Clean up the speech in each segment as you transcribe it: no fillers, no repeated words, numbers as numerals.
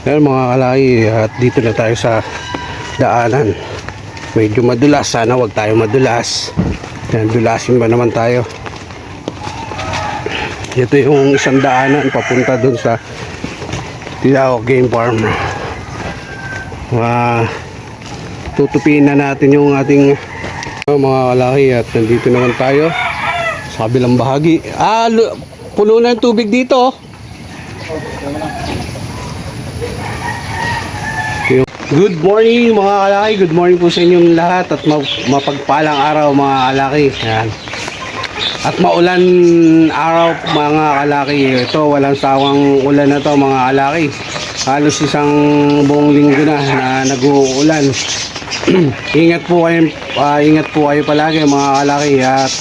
Ayan mga kalaki, at dito na tayo sa daanan. Medyo madulas, sana wag tayo madulas. Ayan, dulasin ba naman tayo. Ito yung isang daanan papunta dun sa Tilaok Game Farm. Tutupiin na natin yung ating mga kalaki, at nandito naman tayo sa kabilang bahagi. Puno na yung tubig dito. Good morning mga kalaki, good morning po sa inyong lahat, at mapagpalang araw mga kalaki. Ayan. At maulan araw mga kalaki. Ito, walang sawang ulan na to mga kalaki. Halos isang buong linggo na nag-uulan. Ingat po kayo palagi mga kalaki. At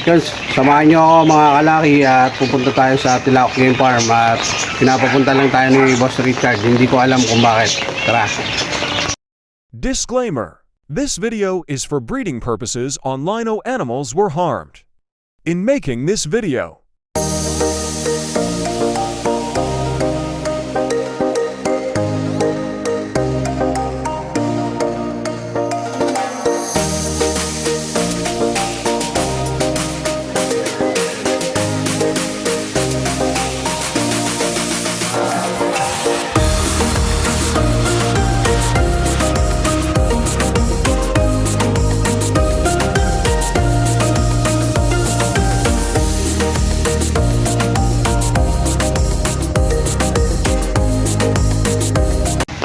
yun, samahan nyo ako mga kalaki, at pupunta tayo sa Tilaok Game Farm, at pinapapunta lang tayo ni Boss Richard. Hindi ko alam kung bakit. Tara. Disclaimer: this video is for breeding purposes on lino animals were harmed. In making this video,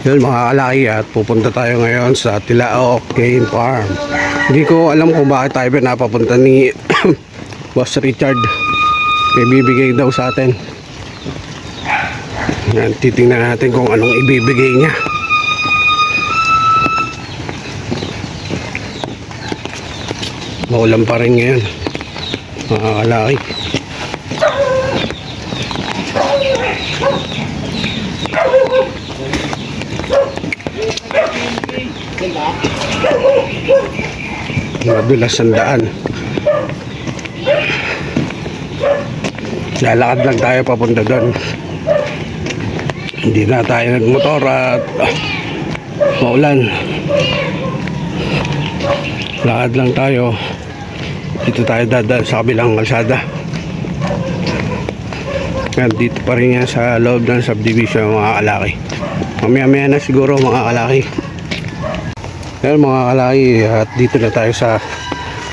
Yun mga kalaki, at pupunta tayo ngayon sa Tilaok Game Farm. Hindi ko alam kung bakit tayo pinapapunta ni Boss Richard. May bibigay daw sa atin. Yan, titingnan natin kung anong ibibigay niya. Maulan pa rin ngayon mga kalaki. Madulas ang daan. Lalakad lang tayo papunta doon. Hindi na tayo nagmotor at maulan. Lakad lang tayo. Dito tayo dadaan sa kabilang kalsada. Yan, dito pa rin yan sa loob ng subdivision mga kalaki. Mamaya-maya na siguro mga kalaki. Ayan mga kalaki, at dito na tayo sa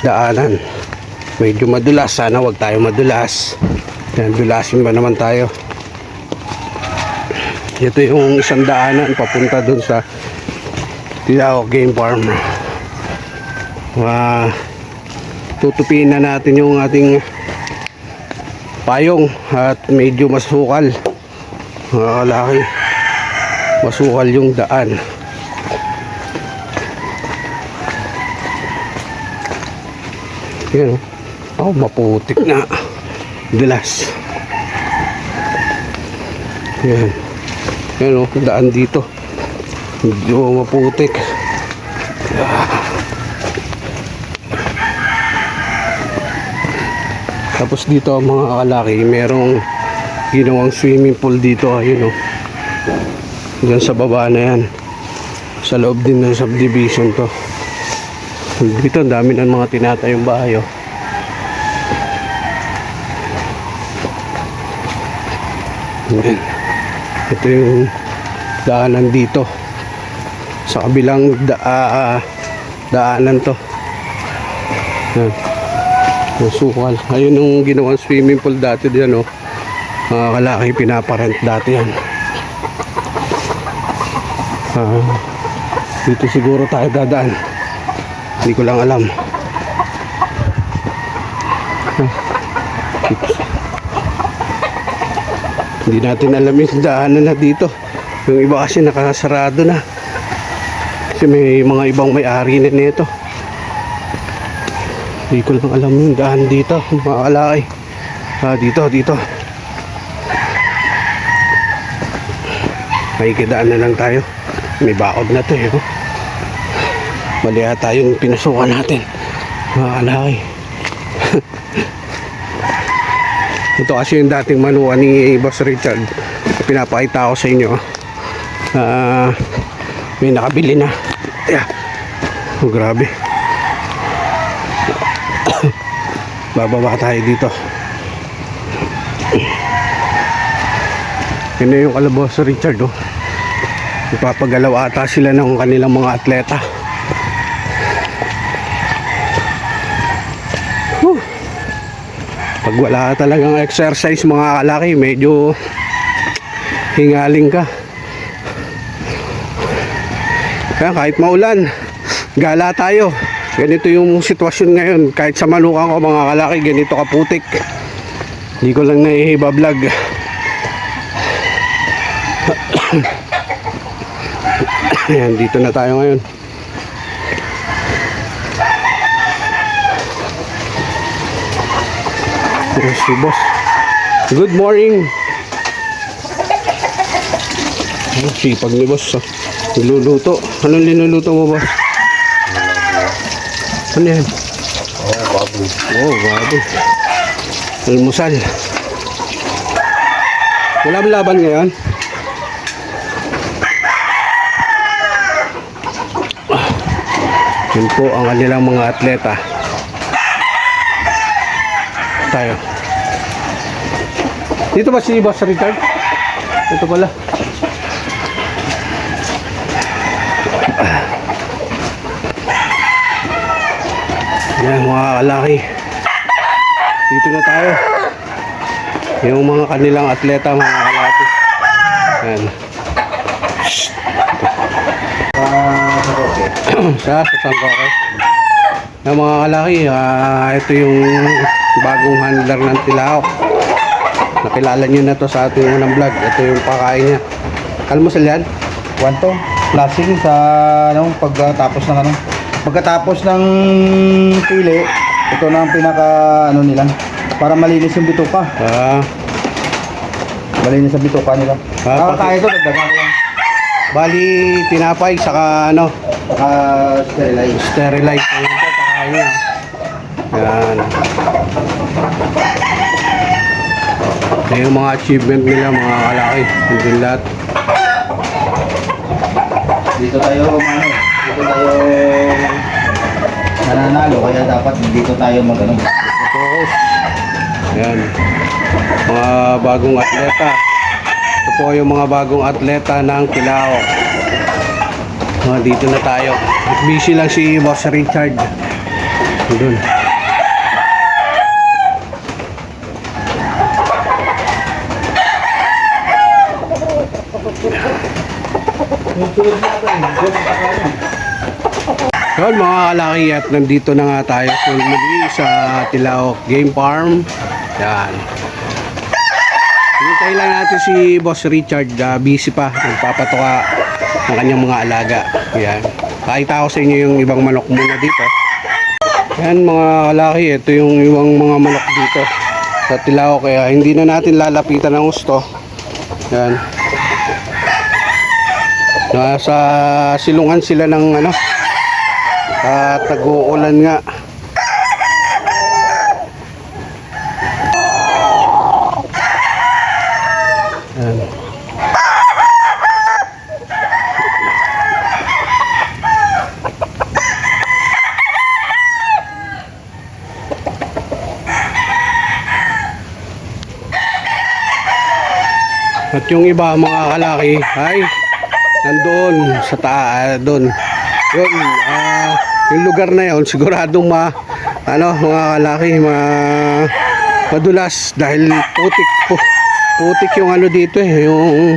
daanan. Medyo madulas, sana wag tayo madulas. Ayan, dulasin ba naman tayo. Ito yung isang daanan papunta dun sa Tilaok Game Farm. Tutupiin na natin yung ating payong, at medyo masukal mga kalaki. Masukal yung daan. Yan, maputik na dulas. Yan, daan dito medyo maputik. Tapos dito mga kalaki, merong ginawang swimming pool dito. Ayun dyan sa baba na yan, sa loob din ng subdivision to. Dito ang dami ng mga tinatayong bahay. Ito yung daanan dito sa kabilang daanan to. Sukal. Ayun yung ginawang swimming pool dati diyan, mga kalaki, pinaparent dati yan. Dito siguro tayo dadaan. Hindi ko lang alam. Hindi natin alam yung daanan na dito. Yung iba kasi nakasarado na. Kasi may mga ibang may-ari na nito. Hindi ko lang alam yung daan dito, mga kalaki. Dito. May kidaan na lang tayo. May bakod na to mali ata yung pinasukan natin mga kalaki. Ito kasi yung dating manuan ni Boss Richard, pinapakita ko sa inyo. may nakabili na. Yeah. Oh, grabe. Bababa tayo dito. Yun na yung kalaboso Richard, oh. Ipapagalaw ata sila ng kanilang mga atleta. Whew. Pag wala talagang exercise mga kalaki, medyo hingaling ka. Kaya kahit maulan, gala tayo. Ganito yung sitwasyon ngayon. Kahit sa manukan ko mga kalaki, ganito kaputik. Hindi ko lang naihiba vlog. Ayan, dito na tayo ngayon. Yes, si boss. Good morning. Ay, sipag ni boss. Niluluto. Anong linuluto mo, boss? Ano yan? Baboy. Baboy. Almusal. Wala ba laban ngayon? Yun po ang kanilang mga atleta. Tayo. Dito ba si Boss Richard? Ito pala. Yan mga kalaki. Dito na tayo. Yung mga kanilang atleta mga kalaki. Yan. Sa Sangkoke. Yung mga kalaki, ito yung bagong handler ng Tilaok. Nakilala nyo na to sa ating unang vlog. Ito yung pakain niya. Almusal yan? Kwento, lasing sa pagkatapos ng pili, ito na ang pinaka nila para malinis yung bituka. Malinis ang bituka nila. Kaya ito dagdagan ko lang. Bali, tinapay, saka Saka sterilize. sterilize. Ayan po, pakain niya. Yan. Ito yung mga achievement nila mga kalaki. Hindi lahat. Dito tayo nananalo, kaya dapat dito tayo Focus. Yan. Mga bagong atleta. Ito po yung mga bagong atleta ng Tilaok. Dito na tayo. Busy lang si Boss Richard. Doon. Yun mga kalaki, at nandito na nga tayo muli sa Tilaok Game Farm. Yan. Hintayin lang natin si Boss Richard. Busy pa. Nagpapatuka ng kanyang mga alaga. Yan. Pakita ko sa inyo yung ibang manok muna dito. Yan mga kalaki. Ito yung ibang mga manok dito sa Tilaok. Kaya hindi na natin lalapitan ng gusto. Yan. Nasa silungan sila ng at nag-uulan nga. Yan. At yung iba mga kalaki ay nandoon sa doon. Yun, yung lugar na yun siguradong mga kalaki madulas dahil putik yung dito yung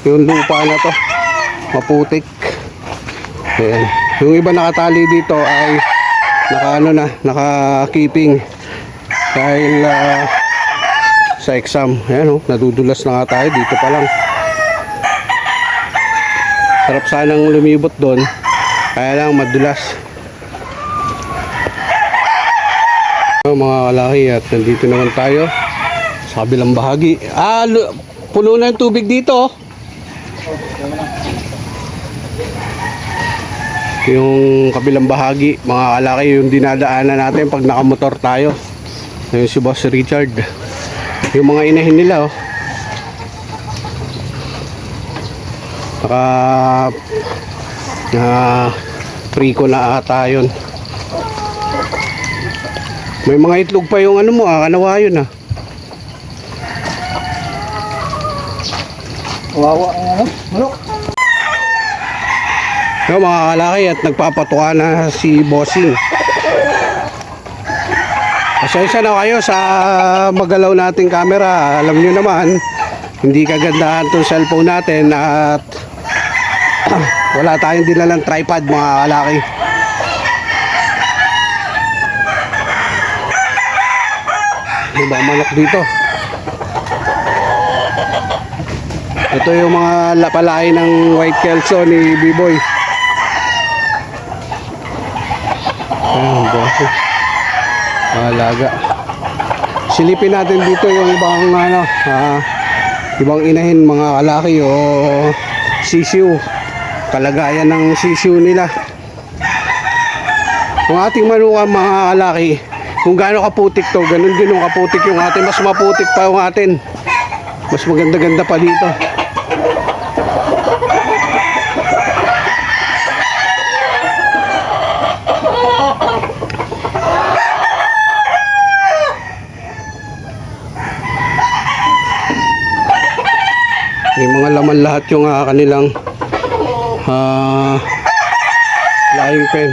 yung lupa na to maputik. Ayan. Yung iba nakatali dito ay naka-keeping dahil sa exam. Ayan, nadudulas na nga tayo dito pa lang. Sarap sanang lumibot doon, kaya lang madulas. Mga kalaki, at nandito naman tayo sa kabilang bahagi. Puno na yung tubig dito. Yung kabilang bahagi mga kalaki, yung dinadaanan natin pag nakamotor tayo. Ayun si Boss Richard. Yung mga inahin nila Naka priko na ata yun. May mga itlog pa yung ano mo, kanawa yun ah. Kawawa ang ano, manok. Yung mga kalaki at nagpapatuka na si Bossing. Pasensya na kayo sa magalaw nating camera. Alam nyo naman, hindi kagandahan itong cellphone natin at wala tayong dinalang tripod mga kalaki. Diba manok dito? Ito yung mga lapalay ng White Kelso ni B-Boy. Ayan, Bossing. Alaga. Silipin natin dito yung ibang ano, ibang inahin mga kalaki o sisiw. Kalagayan ng sisiw nila. Kung ating manuka mga kalaki, kung gaano kaputik to, ganun din yung kaputik yung atin. Mas maputik pa yung atin. Mas maganda-ganda pa dito. May mga laman lahat yung kanilang flying pen.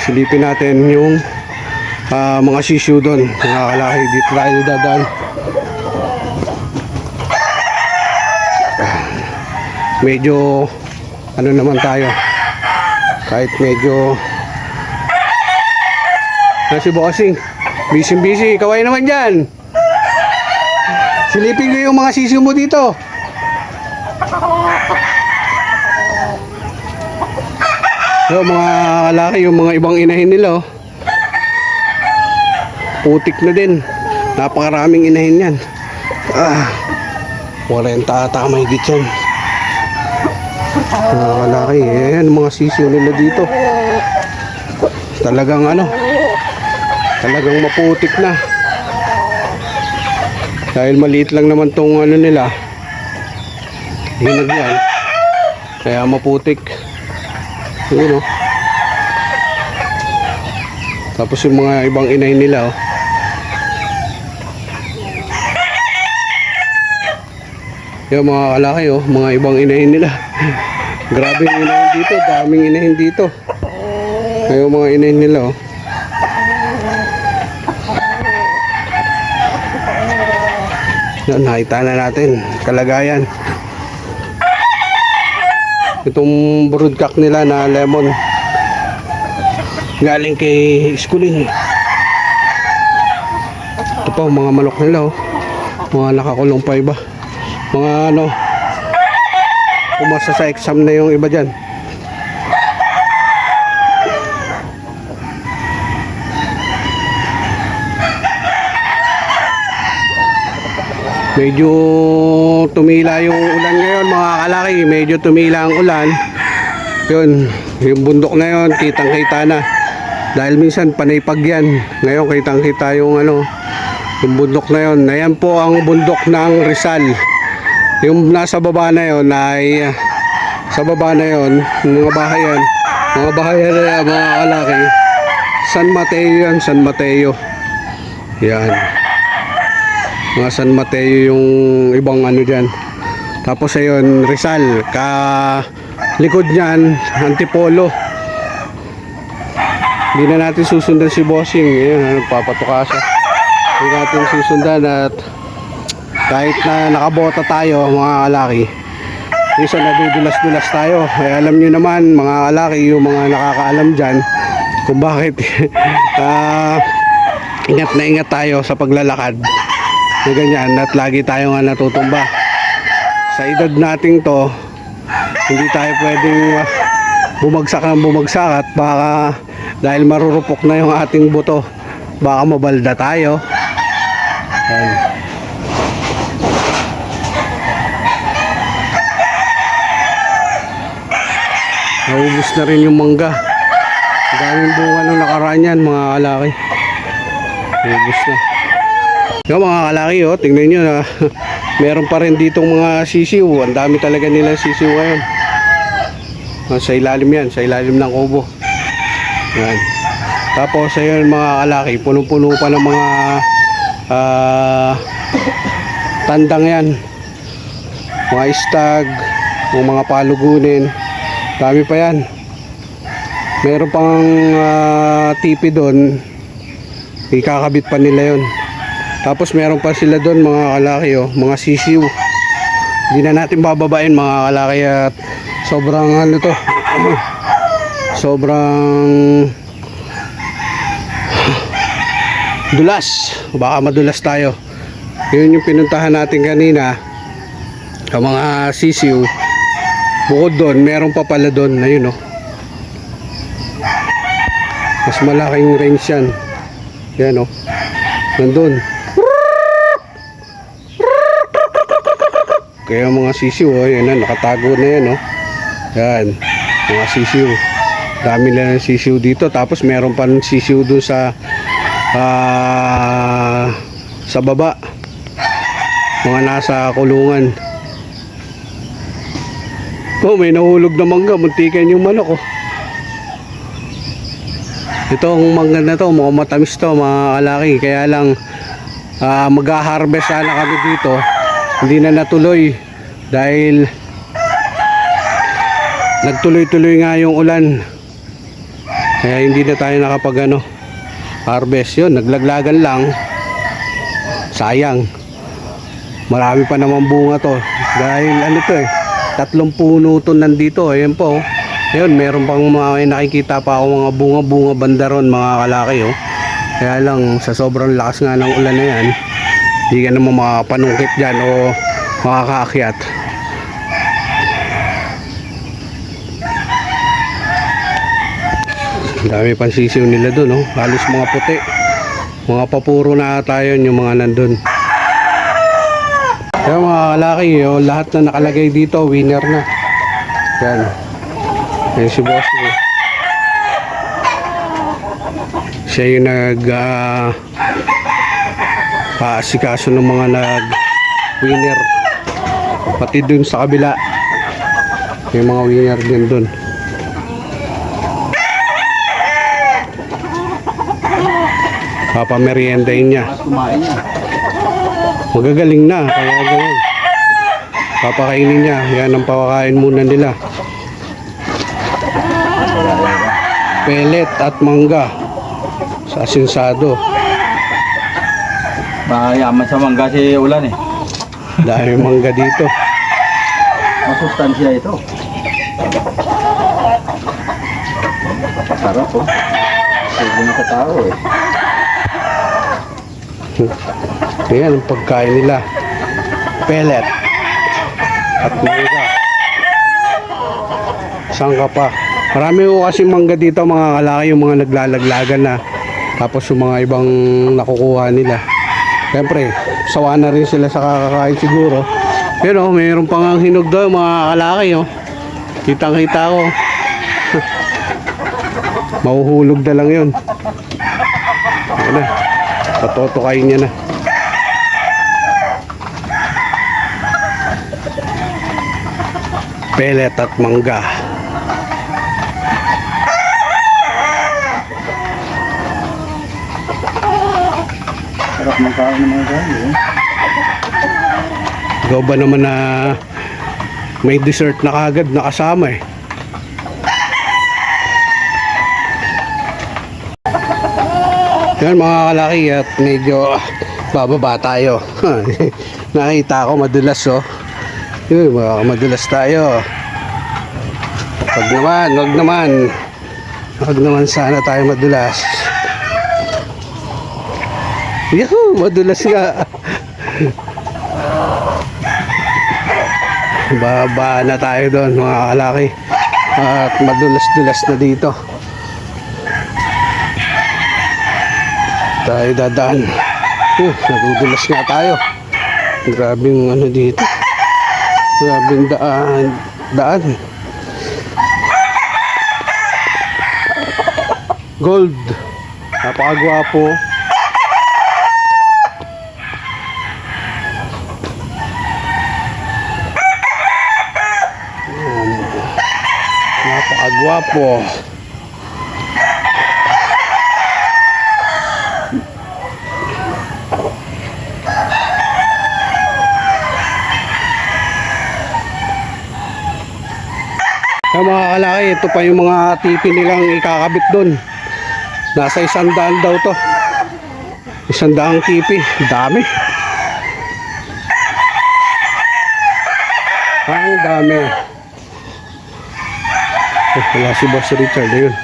Silipin natin yung mga sisiu doon. Mga kalaki, dito tayo dadaan. Medyo ano naman tayo, kahit medyo si Bossing busy, kaway naman dyan. Silipin ko yung mga sisiu mo dito. So, mga kalaki, yung mga ibang inahin nila, oh. Putik na din. Napakaraming inahin yan. 40 ata mahigit yan. Mga kalaki, yan mga sisiw nila dito. Talagang ano, talagang maputik na. Dahil maliit lang naman tong ano nila, hinag yan, kaya maputik. Yun, oh. Tapos yung mga ibang inahin nila, oh. Yung mga kalaki, oh, mga ibang inahin nila. Grabe yung inahin dito, daming inahin dito. Yung mga inahin nila, oh. Yan, nakita na natin kalagayan. Itong broodcock nila na lemon, galing kay Schooling. Ito pa mga manok nila, oh. Mga nakakulong pa iba. Mga ano, pumasa sa exam na yung iba dyan. Medyo tumila yung ulan ngayon mga kalaki. Medyo tumila ang ulan. Yun, yung bundok na yun, kitang kita na. Dahil minsan panaypag yan. Ngayon kitang kita yung ano, yung bundok na yun. Ayan po ang bundok ng Rizal. Yung nasa baba na yun ay, sa baba na yun, mga bahayan. Mga bahayan na mga kalaki. San Mateo yan, San Mateo. Yan. Mga San Mateo yung ibang ano dyan. Tapos ayun, Rizal, likod niyan, Antipolo. Hindi na natin susundan si Bossing. Ayun, nagpapatuka siya. Hindi natin susundan at kahit na nakabota tayo mga kalaki, minsan nadudulas-dulas tayo. Ay alam nyo naman mga kalaki, yung mga nakakaalam dyan kung bakit ingat na ingat tayo sa paglalakad. So, ganyan, at lagi tayo nga natutumba. Sa edad nating to, hindi tayo pwedeng bumagsak ng bumagsak at baka dahil marurupok na yung ating buto, baka mabalda tayo. Ayan. Naubos na rin yung mangga. Daming bunga nung nakaraan yan mga kalaki. Naubos na. Yung mga kalaki, oh, tingnan nyo na Meron pa rin ditong mga sisiw. Ang dami talaga nila sisiw ngayon. Sa ilalim yan, sa ilalim ng kubo. Yan. Tapos ayun mga kalaki, punong-puno pa ng mga tandang yan. Mga stag, mga palugunin. Dami pa yan. Meron pang tipi doon. Ikakabit pa nila yun. Tapos meron pa sila doon mga kalaki, oh, mga sisiw. Hindi na natin bababain mga kalaki at sobrang ano to. Sobrang dulas. Baka madulas tayo. Yun yung pinuntahan natin kanina. Ang mga sisiw. Bukod doon, meron pa pala doon. Ayun, oh. Mas malaking range yan. Yan, oh. Nandun. Kaya mga sisiw, oh, yan na, nakatago na yan, oh. Yan, mga sisiw. Dami lang ng sisiw dito. Tapos meron pa ng sisiw doon sa baba. Mga nasa kulungan. Oh, may nahulog na mangga. Muntikan yung manok, oh. Itong mangga na to, mukhang matamis to, mga kalaki. Kaya lang, mag-harvest sana kami dito. Hindi na natuloy dahil nagtuloy-tuloy nga yung ulan. Kaya hindi na tayo nakapag harvest. Yun, naglaglagan lang. Sayang. Marami pa naman bunga to. Dahil ano to eh, 3 puno to nandito. Ayan po. Ayun, meron pang mga nakikita pa ako mga bunga-bunga banda ron mga kalaki, oh. Kaya lang sa sobrang lakas nga ng ulan na yan, hindi ka naman makapanungkit dyan o makakaakyat. Dami pang sisiw nila dun, oh. Halos mga puti. Mga papuro na tayo yung mga nandun. Kaya mga kalaki, oh, lahat na nakalagay dito, winner na. Yan. Yan si boss ko. Siya yung paasikaso ng mga winner. Pati dun sa kabila. May mga winner din dun. Papameriendahin niya. Magagaling na, kaya ganyan. Papakainin niya. Yan ang pawakain muna nila. Pellet at mangga sa asinsado. Mayaman sa mangga si ulan eh. Dahil mangga dito. Masustansya ito. Sarap po. Sige na sa tao eh. Ayan ang pagkain nila. Pellet at mangga. Saan ka pa? Marami ko kasi mangga dito mga kalaki, yung mga naglalaglagan na. Tapos yung mga ibang nakukuha nila. Siyempre, sawa na rin sila sa kakakain siguro. Pero mayroon pang ang hinog doon mga kalaki, oh. Kitang-kita ko. Mahuhulog na lang yun. Ayan na. Patotokain niya na. Pellet at mangga. Sarap ng kain ng mga gano'n eh. Ikaw ba naman na may dessert na kagad nakasama eh. Yan mga kalaki at medyo bababa tayo. Nakita ko madulas, oh. Yun, madulas tayo. Wag naman sana tayo madulas. Yahoo! Madulas nga. Baba na tayo doon mga kalaki. At madulas-dulas na dito. Tayo dadaan. Nadudulas nga tayo. Grabing ano dito. Grabing daan. Gold. Napakagwapo. Napakagwapo. Kaya mga kalaki, ito pa yung mga tipi nilang ikakabit doon. Nasa 100 daw to. 100 tipi. Dami. Ang dami. Wala si Boss Richard. Ayun.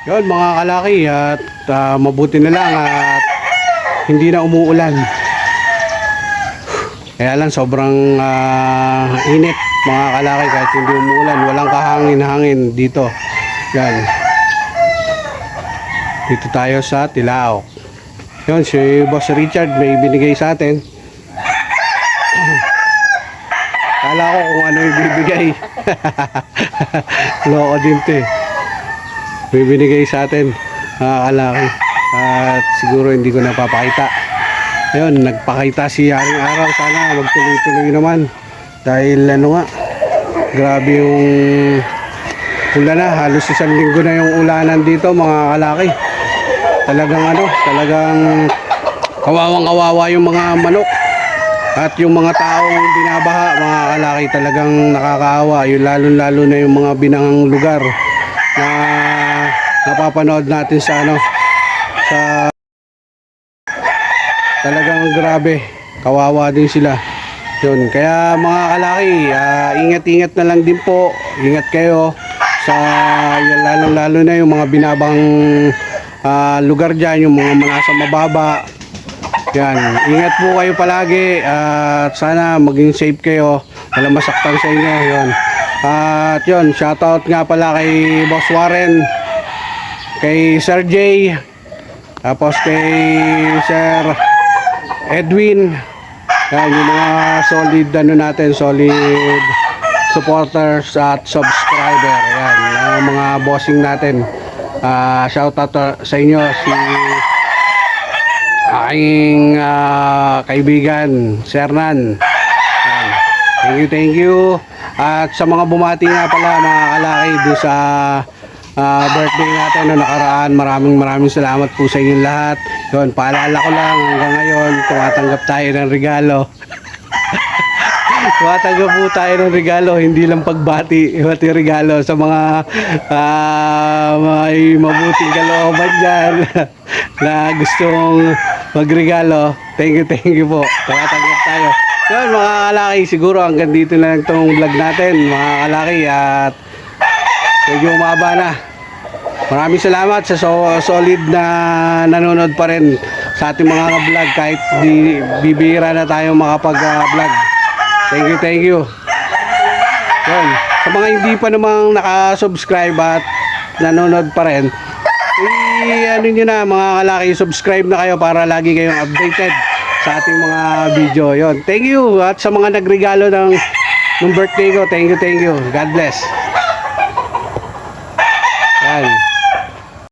Yun mga kalaki. At mabuti na lang at hindi na umuulan. Kaya lang sobrang init mga kalaki kahit hindi umuulan. Walang kahangin-hangin dito. Yan. Dito tayo sa Tilaok. Yun, si Boss Richard may binigay sa atin. Kala ko kung ano yung bibigay. Loko din to eh. May binigay sa atin. Kalaki. At siguro hindi ko napapakita. Ayun, nagpakita si Yaring Araw. Sana magtuloy-tuloy naman. Dahil ano nga, grabe yung ulan na. Halos 1 linggo na yung ulanan dito mga kalaki. Talagang kawawang-kawawa yung mga manok. At yung mga taong binabaha, mga kalaki, talagang nakakaawa. Yung lalo-lalo na yung mga binangang lugar na napapanood natin sa talagang grabe, kawawa din sila. Yun, kaya mga kalaki, ingat-ingat na lang din po. Ingat kayo sa lalo-lalo na yung mga binabang lugar dyan, yung mga nasa mababa. Yan, ingat po kayo palagi at sana maging safe kayo. Walang masaktan sa inyo. Yun. At yun, shoutout nga pala kay Boss Warren, kay Sir J, tapos kay Sir Edwin. Yan, yung mga solid solid supporters at subscriber. Yan, yung mga bossing natin. Shoutout sa inyo si aking kaibigan Sir Nan. Yan. Thank you. At sa mga bumati nga pala mga kalaki doon sa birthday natin no nakaraan, maraming salamat po sa inyong lahat. Yun, paalala ko lang hanggang ngayon tumatanggap tayo ng regalo. Tumatanggap po tayo ng regalo, hindi lang pagbati, pati regalo sa mga may mabuting kalooban dyan na gustong magregalo. Thank you po. Tumatanggap tayo. Yun mga kalaki, siguro hanggang dito na lang itong vlog natin mga kalaki at medyo umaba na. Maraming salamat sa solid na nanonood pa rin sa ating mga vlog kahit bibihira na tayo makapag-vlog. Thank you. Yun. Sa mga hindi pa namang nakasubscribe at nanonood pa rin, ano nyo na mga kalaki, subscribe na kayo para lagi kayong updated sa ating mga video. Yun. Thank you. At sa mga nagregalo ng birthday ko, thank you. God bless. Yan.